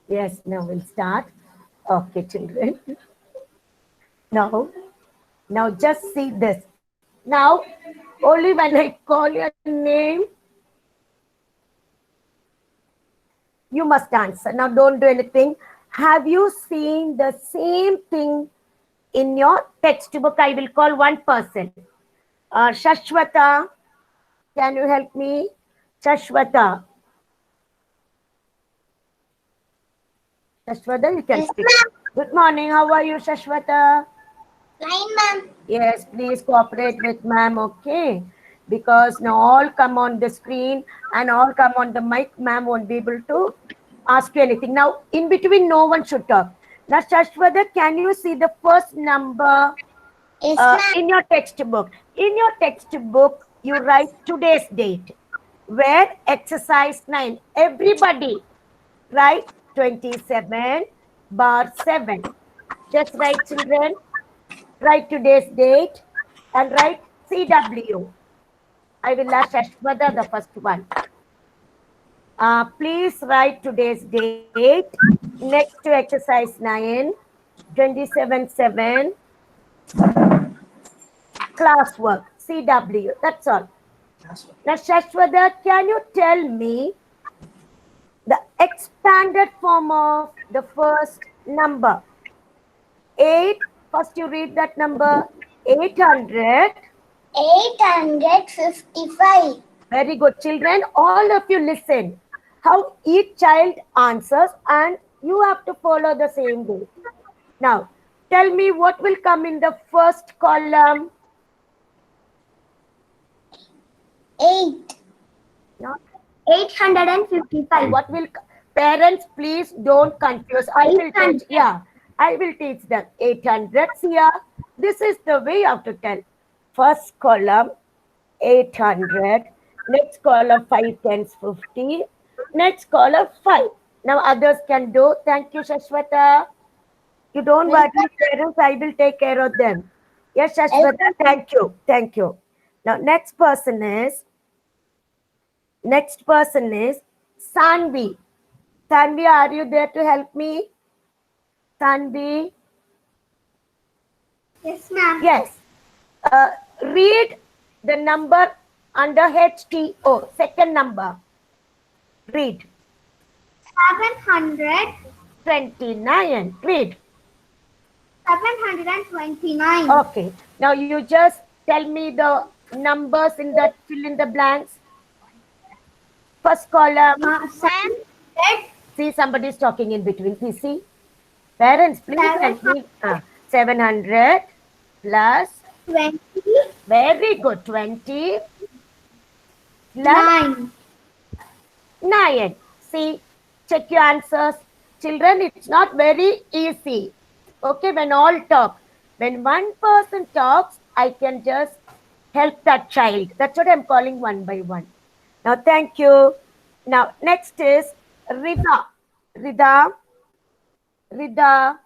Yes, now we'll start. Okay, children. Now just see this. Now, only when I call your name, you must answer. Now, don't do anything. Have you seen the same thing in your textbook? I will call one person. Shashwata, can you help me? Shashwata. Shashwata, you can Yes, speak. ma'am. Good morning. How are you, Shashwata? Fine, ma'am. Yes, please cooperate with ma'am, okay? Because now all come on the screen and all come on the mic, ma'am won't be able to ask you anything. Now, in between, no one should talk. Now, Shashwata, can you see the first number Yes, ma'am. in your textbook? In your textbook, you write today's date. Where exercise 9, everybody write 27 bar 7. Just write, children. Write today's date and write CW. I will ask Ashwada the first one. Please write today's date next to exercise 9, 27/7, classwork, CW. That's all. Now, Shashwada, can you tell me the expanded form of the first number? 8, first you read that number, 800. 855. Very good, children. All of you listen how each child answers, and you have to follow the same way. Now, tell me what will come in the first column. 8. Not 855. what will parents please don't confuse. I will teach. 800. Yeah, I will teach them. 800 here. This is the way you have to tell. First column 800. Next column 5 tens 50. Next column 5. Now others can do. Thank you, Shashwata. You don't worry, Welcome. parents. I will take care of them. Yes, Shashwata. Welcome. Thank you. Thank you. Now next person is Sanvi. Sanvi, are you there to help me? Sanvi. Yes, ma'am. Yes. Read the number under HTO. Second number. Read. 700. 29. Read. 729. Okay. Now you just tell me the numbers in that fill in the blanks. First column. 700. See, somebody is talking in between. Please see. Parents, please help me. 700 plus. 720. Very good. 20 plus 9. 9. See, check your answers. Children, it's not very easy. Okay, when all talk. When one person talks, I can just help that child. That's what I'm calling one by one. Now, thank you. Now, next is Rida. Rida, Rida,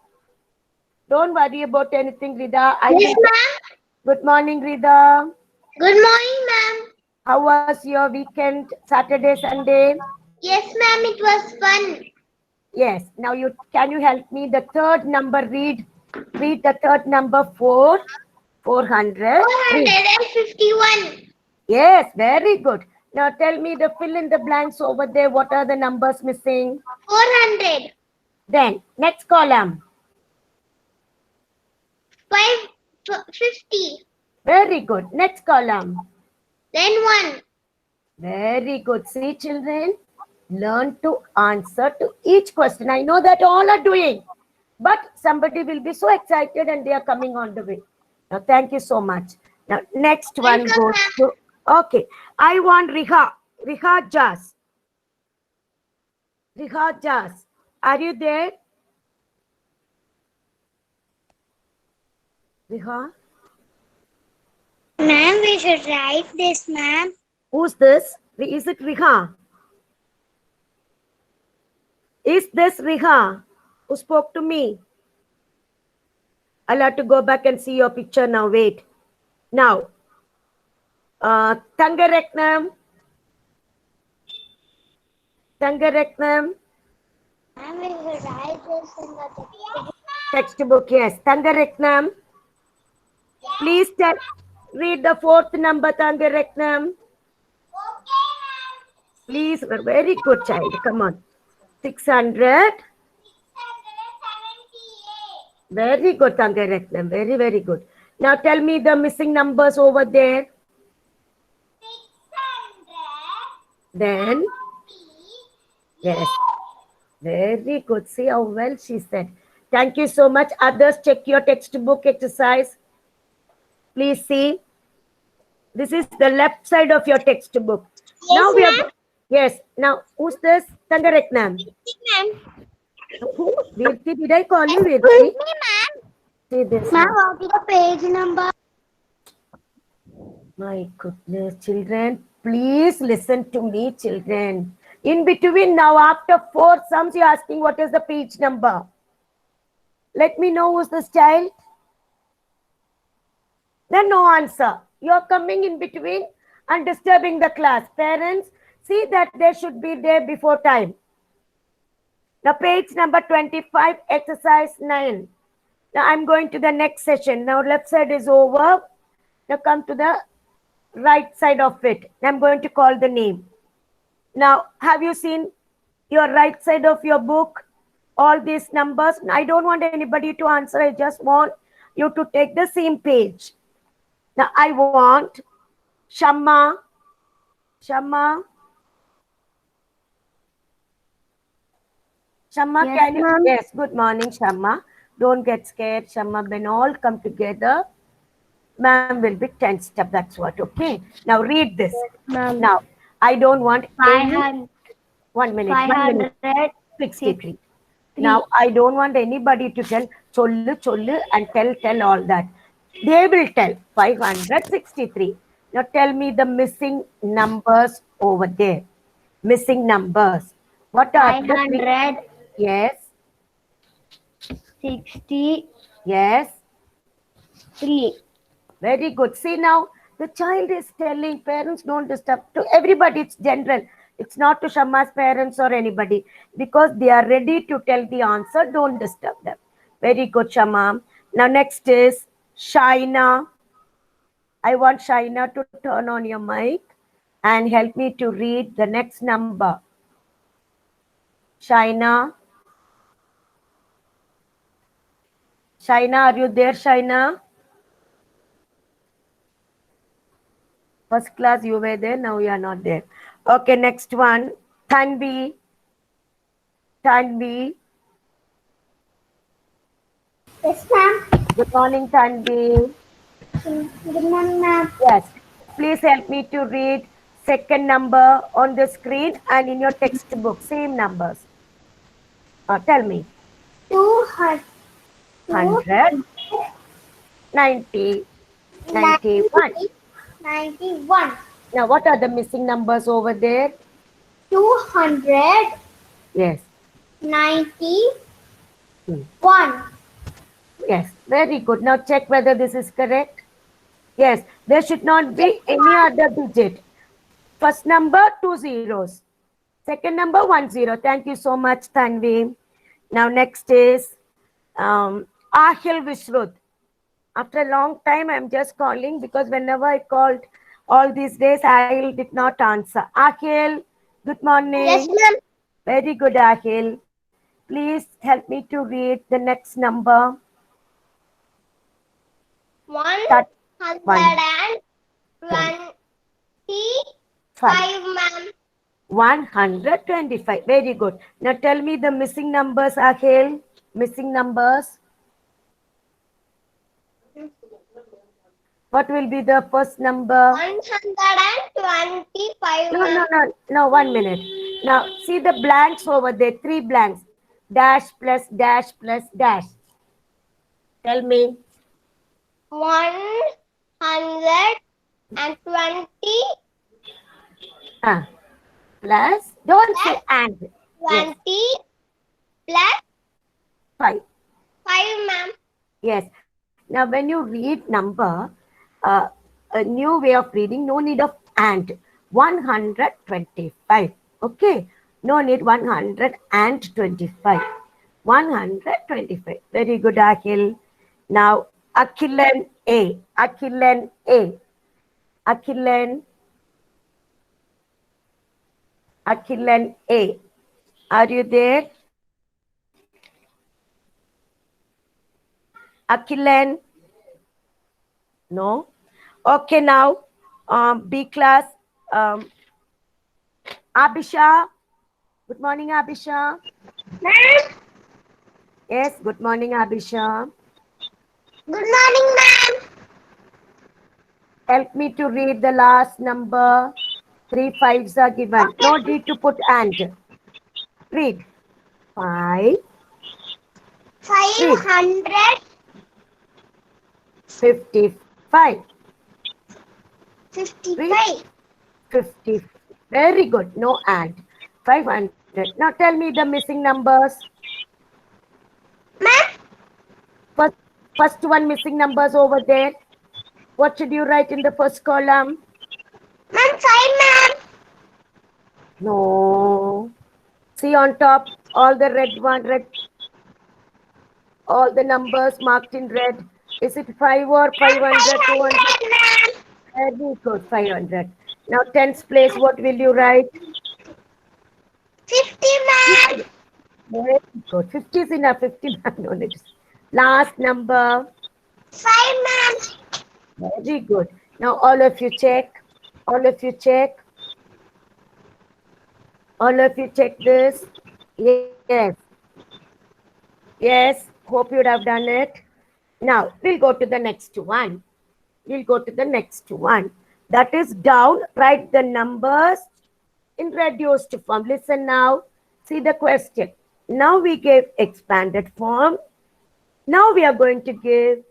don't worry about anything, Rida. I Yes, will. ma'am. Good morning, Rida. Good morning, ma'am. How was your weekend, Saturday, Sunday? Yes, ma'am. It was fun. Yes. Now can you help me? The third number, read the third number 400. Read. 451. Yes, very good. Now tell me the fill in the blanks over there. What are the numbers missing? 400. Then next column. 550. Very good. Next column. Then 1. Very good. See, children, learn to answer to each question. I know that all are doing, but somebody will be so excited and they are coming on the way. Now, thank you so much. Now, next one Welcome, goes ma'am. to, okay, I want Riha Jas. Riha Jas, are you there? Riha? Ma'am, we should write this, ma'am. Who's this? Is it Riha? Is this Riha who spoke to me? I'll have to go back and see your picture now. Wait. Now, Tangareknam. Tangareknam. Ma'am, we will write this in the textbook. Textbook, yes. Tangareknam. Please read the fourth number, Tangareknam. Please, very good child. Come on. 600. Very good, Tangareknam. Very, very good. Now tell me the missing numbers over there. Then, yes. Very good. See how well she said. Thank you so much. Others, check your textbook exercise. Please see. This is the left side of your textbook. Yes, Now we are. ma'am. Yes. Now, who's this? Tangareknam. Ma'am. Who? Virti, did I call you Excuse Virti? me, ma'am. See this. Ma'am, Now. what is the page number? My goodness, children, please listen to me, children. In between now, after 4 sums, you're asking what is the page number. Let me know who's this child. Then no answer. You're coming in between and disturbing the class. Parents, see that they should be there before time. Now, page number 25, exercise 9. Now, I'm going to the next session. Now, left side is over. Now, come to the right side of it. I'm going to call the name. Now, have you seen your right side of your book? All these numbers. I don't want anybody to answer. I just want you to take the same page. Now, I want Shamma. Shamma. Shamma, Yes, can you? ma'am. Yes, good morning, Shamma. Don't get scared, Shamma. When all come together, ma'am will be tensed up. That's what, okay? Now, read this. Ma'am. Now, I don't want any. 500. 1 minute. 63. Now, I don't want anybody to tell chollu and tell all that. They will tell 563. Now, tell me the missing numbers over there. Missing numbers. What are the three? 500. Yes. 63. Yes. Very good. See now, the child is telling parents don't disturb. To everybody, it's general. It's not to Shamma's parents or anybody. Because they are ready to tell the answer, don't disturb them. Very good, Shamma. Now next is Shaina. I want Shaina to turn on your mic and help me to read the next number. Shaina. Shaina, are you there, Shaina? First class, you were there. Now you are not there. Okay, next one. Tanvi. Tanvi. Yes, ma'am. Good morning, Tanvi. Good morning, ma'am. Yes. Please help me to read second number on the screen and in your textbook. Same numbers. Tell me. 200. 100. 90. 91. 91. Now, what are the missing numbers over there? 200. Yes. 91. Yes. Very good. Now, check whether this is correct. Yes. There should not be any other digit. First number, 2 zeros. Second number, 1 0. Thank you so much, Tanvi. Now, next is Ahil Vishrut. After a long time, I'm just calling because whenever I called all these days, Ahil did not answer. Ahil, good morning. Yes, ma'am. Very good, Ahil. Please help me to read the next number. 125, ma'am. 125. Very good. Now tell me the missing numbers, Ahil. Missing numbers. What will be the first number? 125, ma'am. No, 1 minute. Now, see the blanks over there, 3 blanks. Dash plus dash plus dash. Tell me. 120. Plus, don't say and. 20 plus 5. 5, ma'am. Yes. Now, when you read number, a new way of reading, no need of and. 125. Okay. No need 125. 125. Very good, Akhil. Now, Akhilan A. Akhilan A. Akhilan. Akhilan A. Are you there? Akhilan? No? Okay, now, B class. Abhisha. Good morning, Abhisha. Ma'am. Yes, good morning, Abhisha. Good morning, ma'am. Help me to read the last number. 3 fives are given. No need to put and. Read. 5. Read. 55. 555. Read. 50. Very good. No and. 500. Now tell me the missing numbers. Ma'am. First one missing numbers over there. What should you write in the first column? Ma'am, 5, ma'am. No. See on top, all the red, all the numbers marked in red. Is it 5 or 500, 200? 500, ma'am. Very good, 500. Now, tens place, what will you write? 50, ma'am. Very good. 50 is enough. 50, no need. Last number. 5, ma'am. Very good. Now, all of you check. All of you check. All of you check this. Yes. Yes. Hope you'd have done it. Now, we'll go to the next one. We'll go to the next one. That is down. Write the numbers in reduced form. Listen now. See the question. Now we gave expanded form. Now we are going to give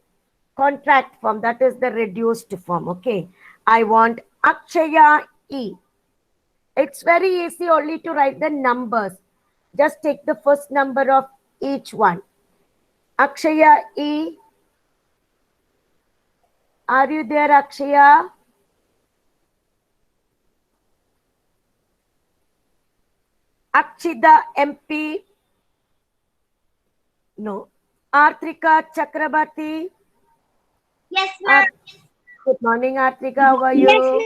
contract form. That is the reduced form. Okay. I want Akshaya E. It's very easy only to write the numbers. Just take the first number of each one. Akshaya E. Are you there, Akshaya? Akshida MP. No. Artrika Chakrabarti. Yes, ma'am. Good morning, Artrika. How are you? Yes,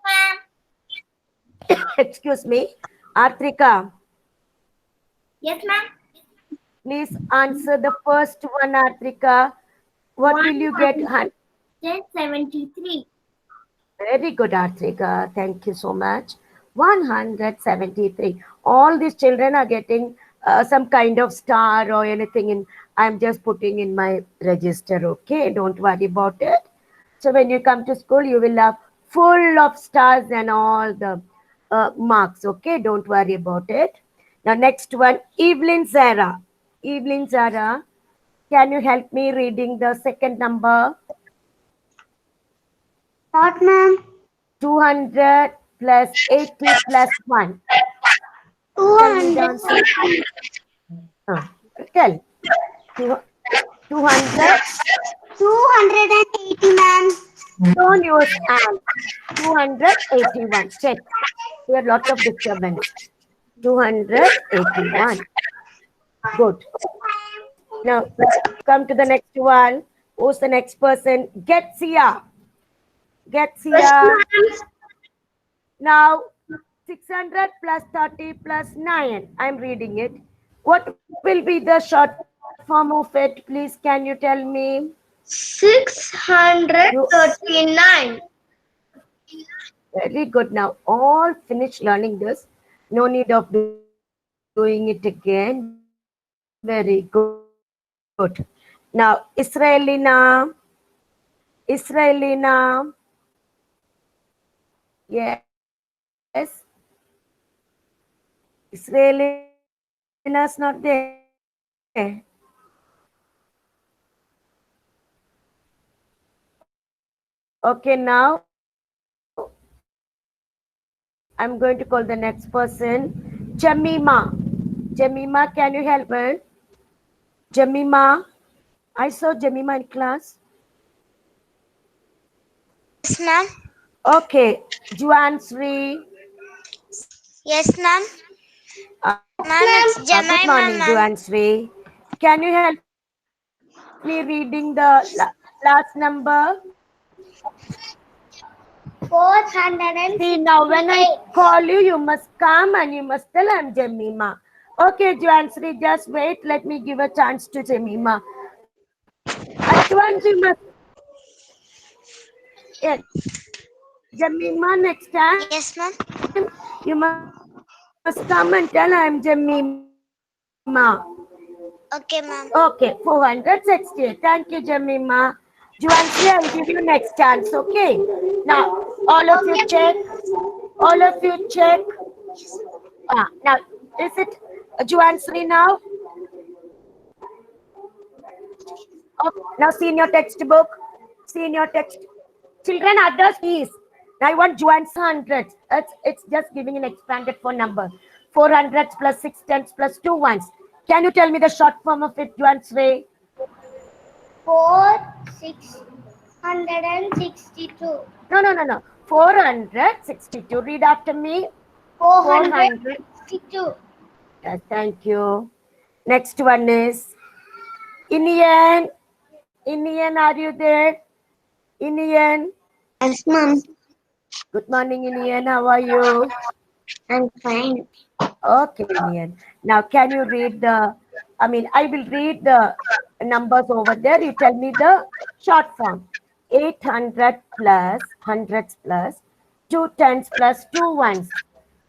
ma'am. Excuse me. Artrika, Yes, ma'am. please answer the first one, Artrika. What will you get? 173. Very good, Artrika. Thank you so much. 173. All these children are getting some kind of star or anything in. I'm just putting in my register. Okay, don't worry about it. So when you come to school, you will have full of stars and all the marks. Okay, don't worry about it. Now next one, Evelyn Zara. Evelyn Zara, can you help me reading the second number? What, ma'am? 200 plus 80 plus 1. Tell me the 200. answer. Tell. 200. 280, ma'am. Don't use and. 281. Check. Here lot of disturbance. 281. Good. Now come to the next one. Who's the next person? Getsia. Getsia. Now 600 plus 30 plus 9. I'm reading it. What will be the short form of it? Please, can you tell me? 639. Very good. Now, all finished learning this. No need of doing it again. Very good. Now, Israelina. Yes. Israelina's not there. Okay, now I'm going to call the next person. Jamima. Jamima, can you help her? Jamima. I saw Jamima in class. Yes, ma'am. Okay. Juansri. Yes, ma'am. Ma'am, it's Good Jemima, morning, ma'am. Juanshree. Can you help me reading the last number? 468. See, now when I call you, you must come and you must tell I'm Jemima. Okay, Juanshree, just wait. Let me give a chance to Jemima. Advance, you must. Yes. Jemima, next time Yes, ma'am. you must come and tell I'm Jemima. Okay, ma'am. Okay, 468. Thank you, Jemima. Juanshree, I'll give you next chance, okay? Now, all of you check. All of you check. Now, is it Juanshree now? Oh, now see in your textbook. See in your text. Children, others, please. Now I want Juan's hundreds. It's just giving an expanded phone number. 400s plus 6 tens plus 2 ones. Can you tell me the short form of it, Juanshree? 4,662. No. 462. Read after me. 462. Yes, thank you. Next one is Inian. Inian, are you there? Inian. Yes, ma'am. Good morning, Inian. How are you? I'm fine. Okay, Inian. Now, can you read I will read the numbers over there. You tell me the short form. 800 plus, hundreds plus, 2 tens plus 2 ones.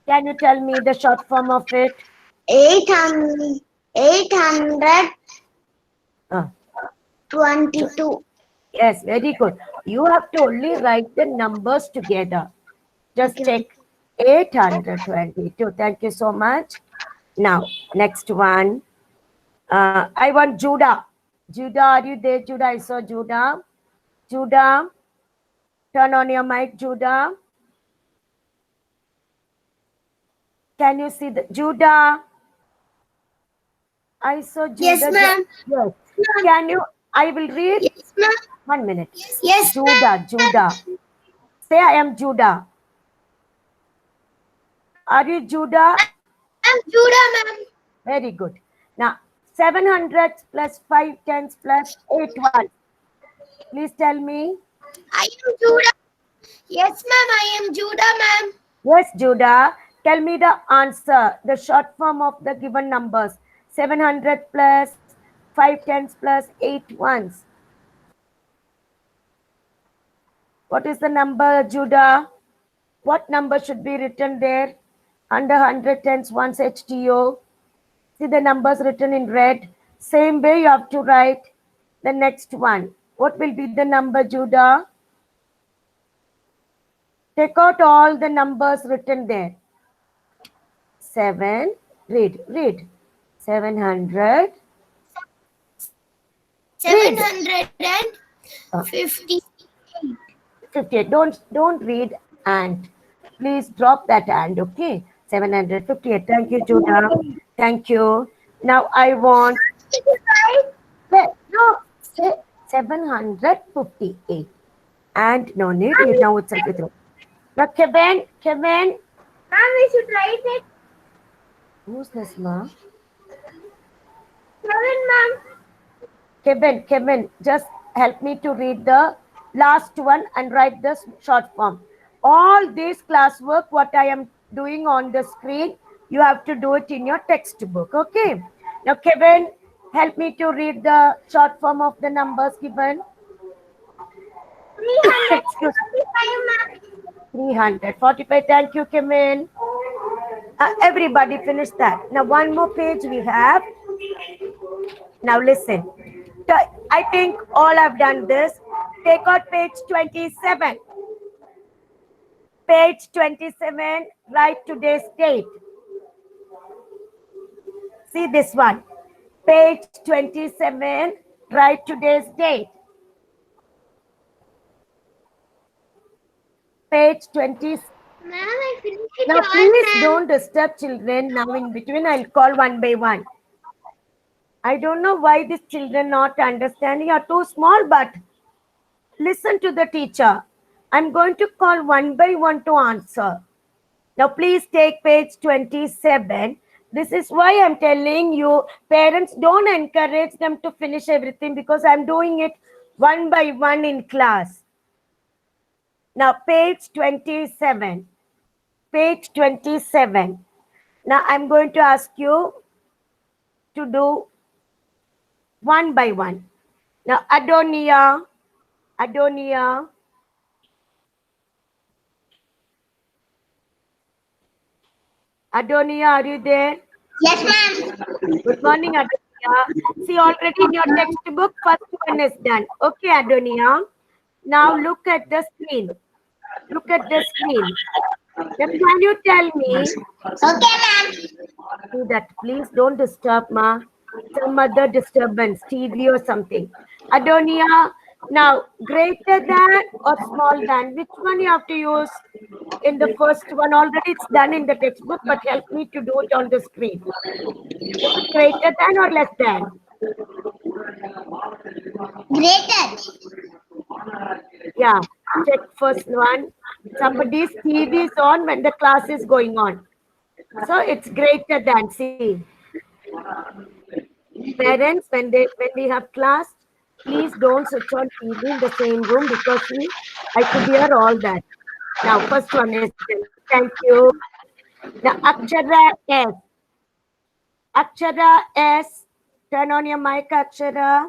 Can you tell me the short form of it? 822. Yes, very good. You have to only write the numbers together. Just Okay. take 822. Thank you so much. Now, next one. I want Judah. Judah, are you there, Judah? I saw Judah. Judah, turn on your mic, Judah. Can you see the Judah? I saw Judah. Yes, ma'am. Yes. Can you? I will read. Yes, ma'am. 1 minute. Yes, Judah, Judah. Say I am Judah. Are you Judah? I'm Judah, ma'am. Very good. Now, 700 plus 5 tens plus 8 ones. Please tell me. I am Judah. Yes, ma'am. I am Judah, ma'am. Yes, Judah. Tell me the answer, the short form of the given numbers. 700 plus 5 tens plus 8 ones. What is the number, Judah? What number should be written there? Under 100 tens ones HTO. See the numbers written in red. Same way you have to write the next one. What will be the number, Judah? Take out all the numbers written there. 7. Read. 700. 750. 58. Don't read and please drop that and, okay? 758. Thank you, Judah. Thank you. Now I want no, say 758. And no need, now it's a through. Now Kevin, Ma'am, we should write it. who's this, ma? 7, ma'am. Kevin, just help me to read the last one and write the short form. All this classwork, what I am doing on the screen, you have to do it in your textbook, okay? Now, Kevin, help me to read the short form of the numbers given. 345, ma'am. 345. Thank you, Kevin. Everybody finish that. Now, one more page we have. Now, listen. I think all have done this. Take out page 27. Page 27, write today's date. See this one. Page 27, write today's date. Page 20. Ma'am, I finished it Now, all, please ma'am. don't disturb children. Now, in between, I'll call one by one. I don't know why these children not understanding are too small, but listen to the teacher. I'm going to call one by one to answer. Now, please take page 27. This is why I'm telling you, parents, don't encourage them to finish everything, because I'm doing it one by one in class. Now, page 27. Page 27. Now, I'm going to ask you to do one by one. Now, Adonia, Adonia, Adonia, are you there? Yes, ma'am. Good morning, Adonia. See, already in your textbook, first one is done. Okay, Adonia. Now, look at the screen. Look at the screen. Now, can you tell me Okay, ma'am. see that? Please don't disturb, ma. Some other disturbance, TV or something. Adonia, now greater than or small than, which one you have to use in the first one? Already it's done in the textbook, but help me to do it on the screen. Is it greater than or less than? Greater. Yeah, check first one. Somebody's TV is on when the class is going on. So it's greater than. See, parents, when we have class, please don't switch on TV in the same room, because see, I could hear all that. Now, first one is done. Thank you. Now, Akshara S. Akshara S. Turn on your mic, Akshara.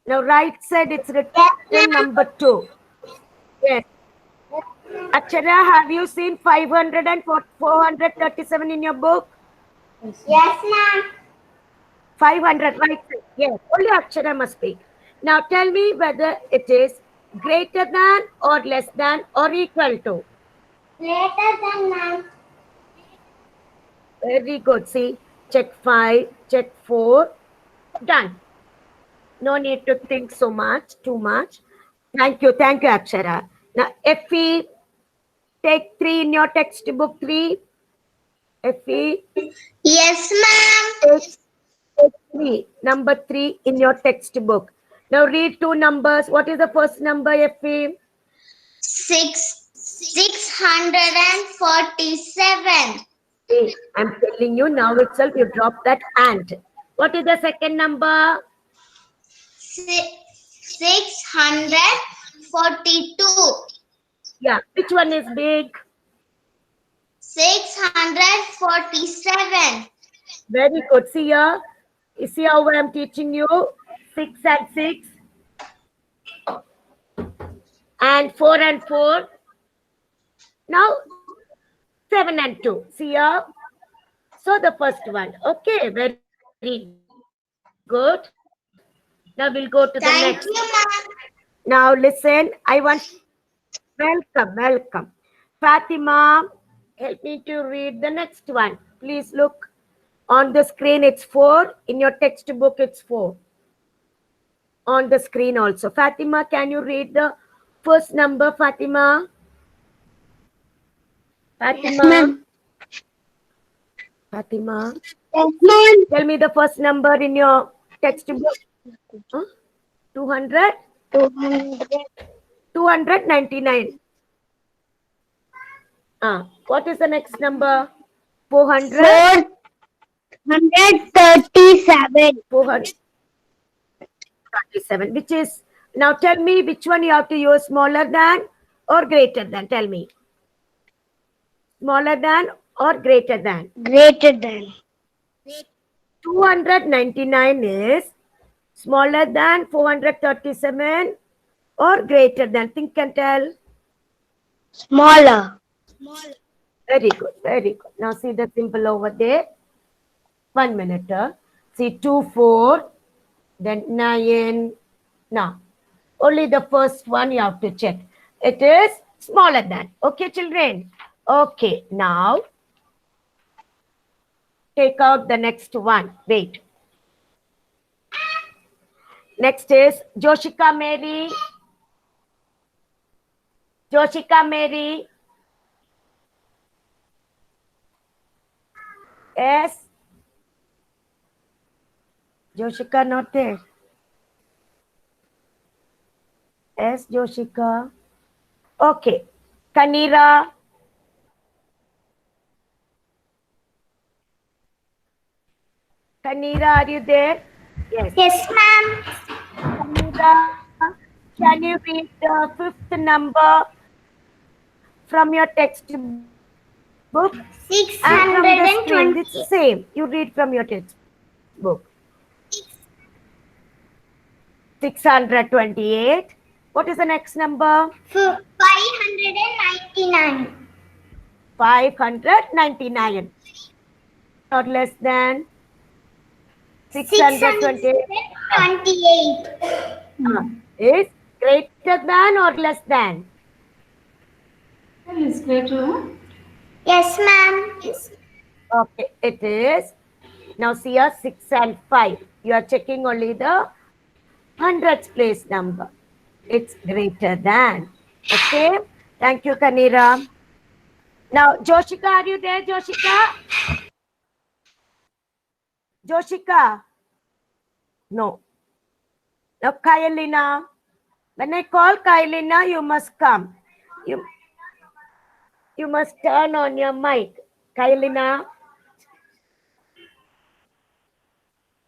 Now, right side, it's written number 2. Yes. Akshara, have you seen 500 and 437 in your book? Yes, ma'am. 500, right? Yes, only Akshara must speak. Now tell me whether it is greater than or less than or equal to. Greater than, ma'am. Very good. See, check 5, check 4. Done. No need to think so much, too much. Thank you, Akshara. Now, Effie, take 3 in your textbook, 3. Effie, Yes, ma'am. take 3, number 3 in your textbook. Now read 2 numbers. What is the first number, Effie? 647. Hey, I'm telling you now itself, you drop that and. What is the second number? 642. Yeah, which one is big? 647. Very good. See here. You see how I'm teaching you? 6 and 6. And 4 and 4. Now, 7 and 2. See here? So the first one. Okay, very good. Now we'll go to the next. Thank you, ma'am. Now listen, I want, welcome. Fatima, help me to read the next one. Please look on the screen, it's 4. In your textbook, it's 4. On the screen also. Fatima, can you read the first number, Fatima? Yes, ma'am. Fatima, Yes, ma'am. tell me the first number in your textbook. Huh? 200? 200. 299. What is the next number? 400? 437. 437, which is, now tell me which one you have to use, smaller than or greater than. Tell me. Smaller than or greater than. Greater than. 299 is smaller than 437 or greater than. Think and tell. Smaller. Very good, very good. Now see the symbol over there. 1 minute. See 2, 4, then 9. Now, only the first one you have to check. It is smaller than. Okay, children? Okay, now take out the next one. Wait. Next is Joshika Mary. Joshika Mary. Yes. Joshika not there. Yes, Joshika. Okay. Kanira. Kanira, are you there? Yes. Yes, ma'am. Kanira, can you read the fifth number from your textbook and from the screen? It's the 620. same. You read from your textbook. 628. What is the next number? 599. 599. Or less than 628 628. is greater than or less than? Is greater. Yes, ma'am. Okay, it is. Now see here 6 and 5. You are checking only the hundreds place number. It's greater than. Okay. Thank you, Kanira. Now, Joshika, are you there, Joshika? Joshika? No. Now, Kailina. When I call Kailina, you must come. You must turn on your mic. Kailina.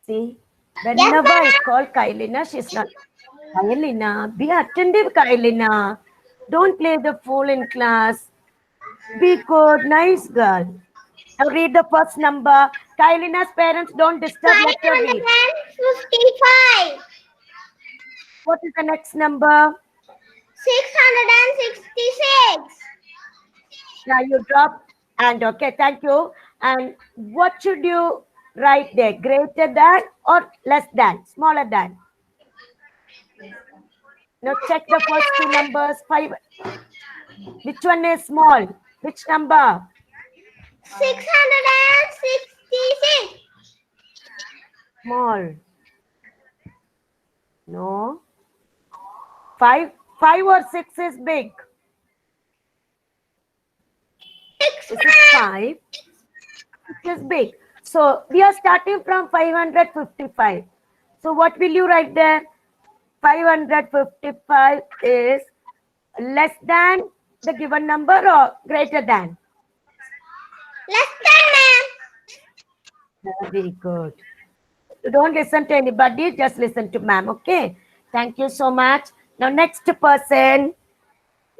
See, whenever I call Kailina, she's not. Kailina, be attentive, Kailina. Don't play the fool in class. Be good, nice girl. Now read the first number. Kailina's parents don't disturb. Let her read. 555. What is the next number? 666. Now you drop and okay, thank you. And what should you write there? Greater than or less than? Smaller than? Now check the first two numbers. 5. Which one is small? Which number? 666. Small. No. 5 or 6 is big. This is 5. 6 is big. So we are starting from 555. So what will you write there? 555 is less than the given number or greater than? Less than, ma'am. Very good. You don't listen to anybody, just listen to ma'am, okay? Thank you so much. Now next person,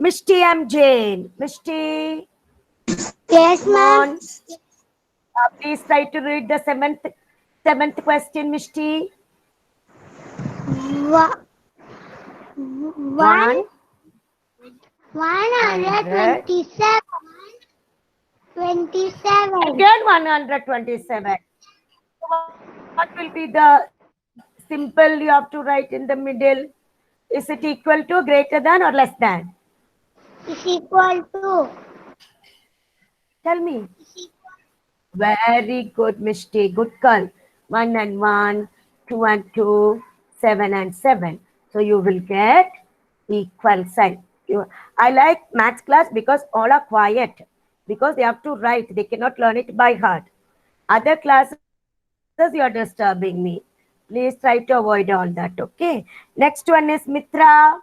Mishti M. Jane. Mishti, Yes, come on. Please try to read the seventh question, Mishti. One. 127. 27. Again 127. What will be the simple you have to write in the middle? Is it equal to, greater than or less than? Is equal to. Tell me. Very good, Mishti. Good girl. 1 and 1, 2 and 2, 7 and 7. So you will get equal sign. I like maths class because all are quiet. Because they have to write. They cannot learn it by heart. Other classes, you are disturbing me. Please try to avoid all that, okay? Next one is Mitra.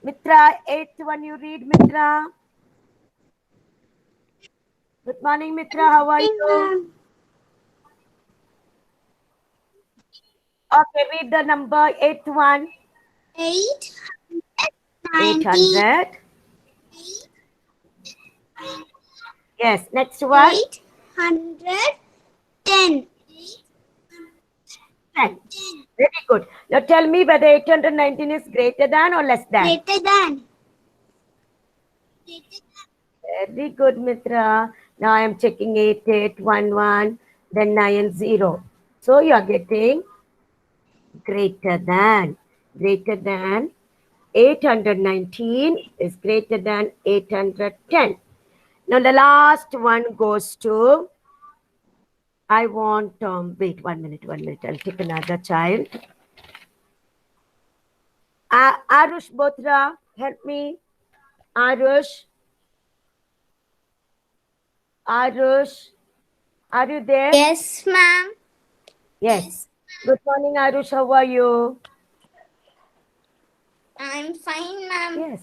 Mitra, 8th one you read, Mitra. Good morning, Mitra. How are you? Okay, read the number 8th one. 800. Yes, next one. 810. 10. Very good. Now tell me whether 819 is greater than or less than. Greater than. Very good, Mitra. Now I am checking 8811, then 90. So you are getting greater than. Greater than 819 is greater than 810. Now the last one goes to, I want, wait, 1 minute. I'll take another child. Arush Botra, help me. Arush, are you there? Yes, ma'am. Yes. Good morning, Arush. How are you? I'm fine, ma'am. Yes.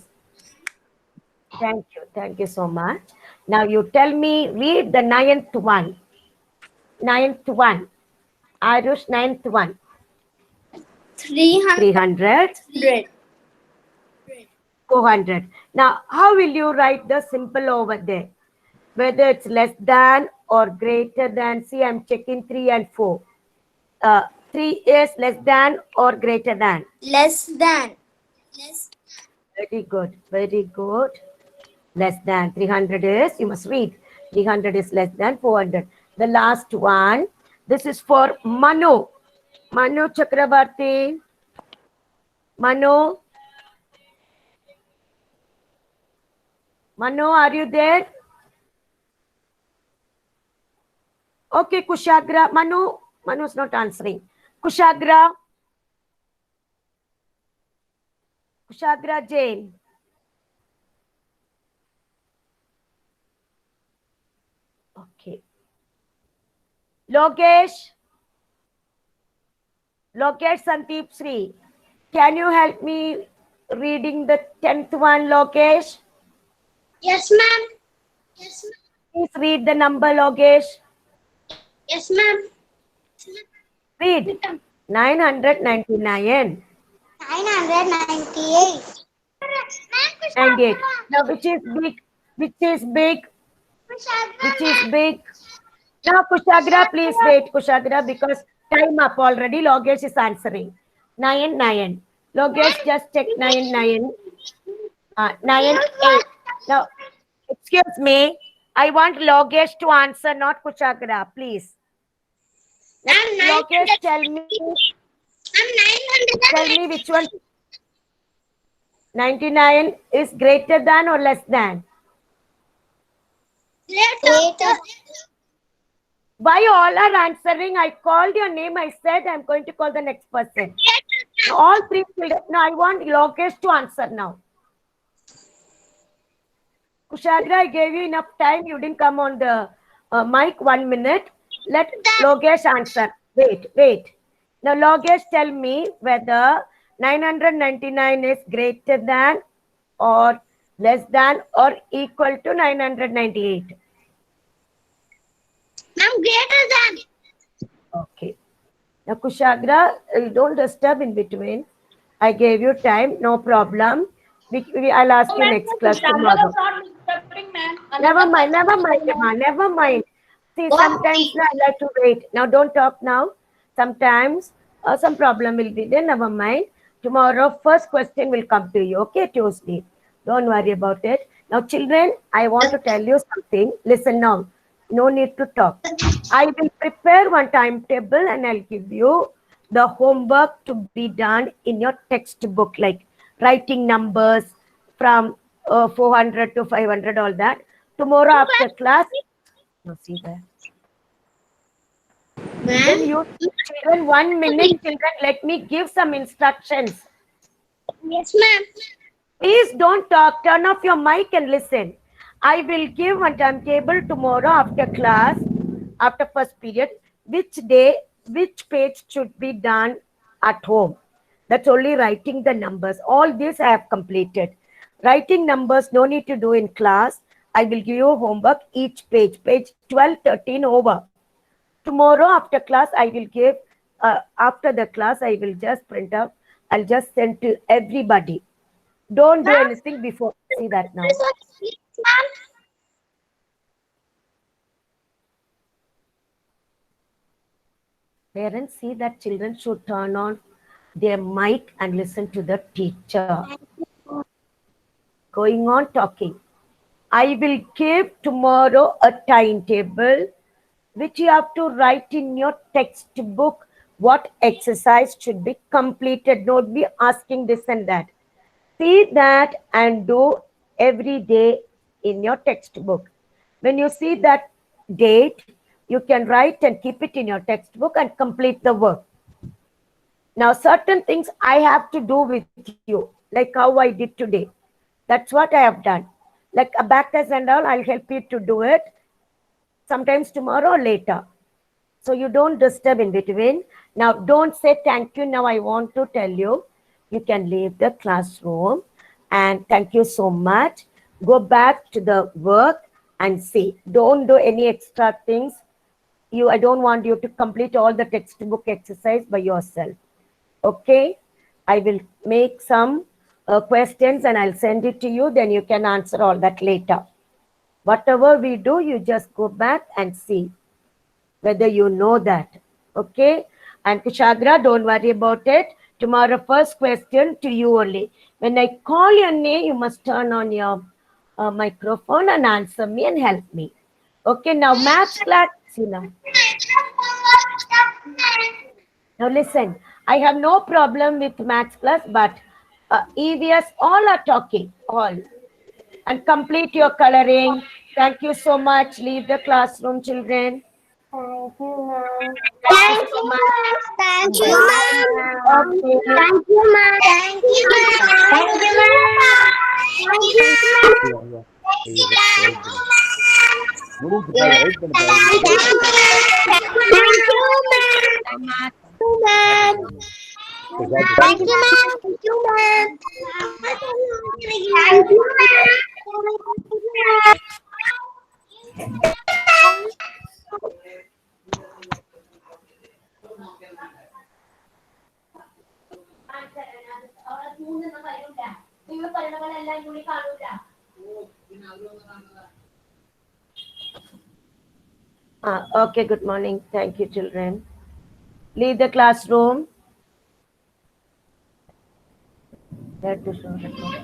Thank you. Thank you so much. Now you tell me, read the 9th one. 9th one. Arush, ninth one. 300. 300. 400. Now, how will you write the simple over there? Whether it's less than or greater than. See, I'm checking 3 and 4. 3 is less than or greater than. Less than. Very good. Very good. Less than. 300 is, you must read. 300 is less than 400. The last one. This is for Manu. Manu Chakrabarti. Manu. Manu, are you there? Okay, Kushagra. Manu is not answering. Kushagra. Kushagra Jain. Okay. Lokesh. Lokesh Sandeep Sri. Can you help me reading the 10th one, Lokesh? Yes, ma'am. Please read the number, Lokesh. Yes, ma'am. Read. 999. 998. 98. Now, which is big? Which is big? Which is big? Now, Kushagra, please wait, Kushagra, because time up already. Lokesh is answering. 9. Lokesh, just check 9. 9, 8. Now, excuse me. I want Lokesh to answer, not Kushagra, please. Now, Lokesh, tell me which one. 99 is greater than or less than? Greater. Why all are answering? I called your name. I said I'm going to call the next person. All three children. No, I want Lokesh to answer now. Kushagra, I gave you enough time. You didn't come on the mic. 1 minute. Let Lokesh answer. Wait. Now, Lokesh, tell me whether 999 is greater than or less than or equal to 998. Ma'am, greater than. Okay. Now, Kushagra, you don't disturb in between. I gave you time, no problem. I'll ask you next class tomorrow. Never mind, Emma, never mind. See, sometimes I like to wait. Now, don't talk now. Sometimes some problem will be there, never mind. Tomorrow, first question will come to you, okay, Tuesday. Don't worry about it. Now, children, I want to tell you something. Listen now. No need to talk. I will prepare one timetable and I'll give you the homework to be done in your textbook, like writing numbers from 400 to 500, all that. Tomorrow after class, you see that. Then you children, 1 minute, children, let me give some instructions. Yes, ma'am. Please don't talk. Turn off your mic and listen. I will give a timetable tomorrow after class, after first period, which day, which page should be done at home. That's only writing the numbers. All this I have completed. Writing numbers, no need to do in class. I will give you homework each page 12, 13 over. Tomorrow after class, I will give, after the class, I will just print out. I'll just send to everybody. Don't do anything before. See that now. Parents, see that children should turn on their mic and listen to the teacher. Going on talking. I will give tomorrow a timetable which you have to write in your textbook what exercise should be completed. Don't be asking this and that. See that and do every day in your textbook. When you see that date, you can write and keep it in your textbook and complete the work. Now, certain things I have to do with you, like how I did today. That's what I have done. Like a back test and all, I'll help you to do it sometimes tomorrow or later. So you don't disturb in between. Now, don't say thank you. Now, I want to tell you, you can leave the classroom and thank you so much. Go back to the work and see. Don't do any extra things I don't want you to complete all the textbook exercise by yourself. Okay, I will make some questions and I'll send it to you. Then you can answer all that later. Whatever we do, you just go back and see whether you know that. Okay, and Kushagra, don't worry about it. Tomorrow, first question to you only. When I call your name, you must turn on your microphone and answer me and help me. Okay, now maths class, Sina. Now listen, I have no problem with maths class, but EVS, all are talking, all. And complete your coloring. Thank you so much. Leave the classroom, children. Thank you, ma'am. Thank you so much. Thank you, ma'am. Okay. Thank you, ma'am. Thank you, ma'am. Thank you, ma'am. Thank you, ma'am. Wait பண்ணு Thank you, ma'am. Thank you, ma'am. Thank you, ma'am. Okay, good morning. Thank you, children. Leave the classroom. Where to show the code?